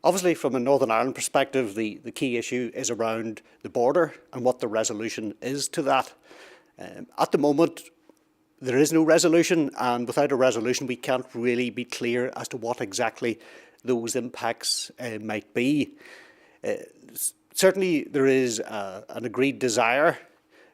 Obviously, from a Northern Ireland perspective, the key issue is around the border and what the resolution is to that. At the moment, there is no resolution, and without a resolution, we can't really be clear as to what exactly those impacts might be. Certainly, there is an agreed desire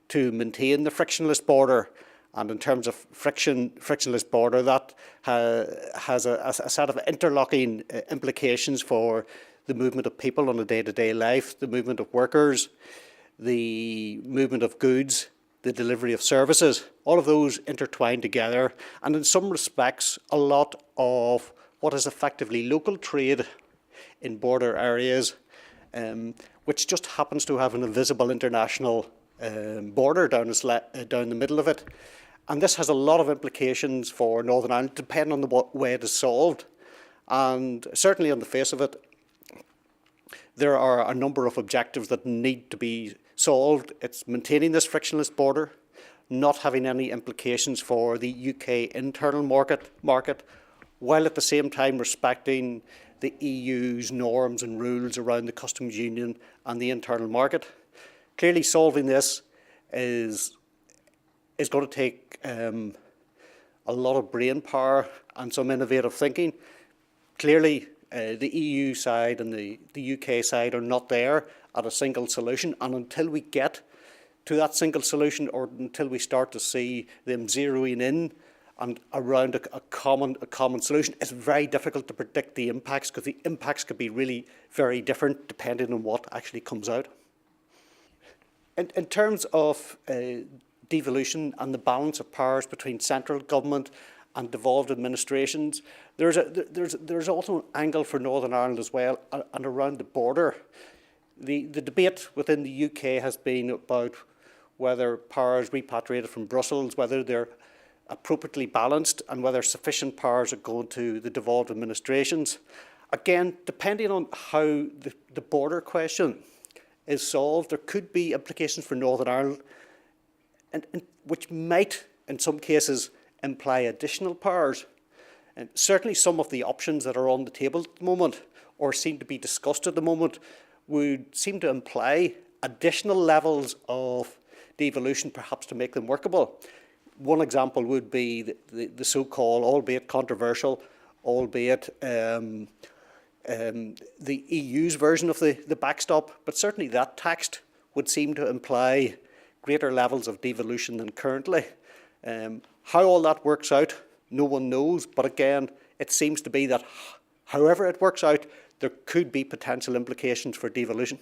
to maintain the frictionless border, and in terms of frictionless border, that has a set of interlocking implications for the movement of people on a day-to-day life, the movement of workers, the movement of goods, the delivery of services. All of those intertwine together, and in some respects, a lot of what is effectively local trade in border areas, which just happens to have an invisible international border down the middle of it. And this has a lot of implications for Northern Ireland, depending on the way it is solved. And certainly on the face of it, there are a number of objectives that need to be solved. It's maintaining this frictionless border, not having any implications for the UK internal market, while at the same time respecting the EU's norms and rules around the customs union and the internal market. Clearly, solving this is going to take a lot of brain power and some innovative thinking. Clearly, the EU side and the UK side are not there at a single solution, and until we get to that single solution, or until we start to see them zeroing in and around a common solution, it's very difficult to predict the impacts, because the impacts could be really very different depending on what actually comes out. In terms of devolution and the balance of powers between central government and devolved administrations, there's also an angle for Northern Ireland as well, and around the border. The debate within the UK has been about whether powers repatriated from Brussels, whether they're appropriately balanced, and whether sufficient powers are going to the devolved administrations. Again, depending on how the border question is solved, there could be implications for Northern Ireland, and which might, in some cases, imply additional powers. And certainly some of the options that are on the table at the moment, or seem to be discussed at the moment, would seem to imply additional levels of devolution, perhaps to make them workable. One example would be the so-called, albeit controversial, albeit the EU's version of the backstop, but certainly that text would seem to imply greater levels of devolution than currently. How all that works out, no one knows, but again, it seems to be that however it works out, there could be potential implications for devolution.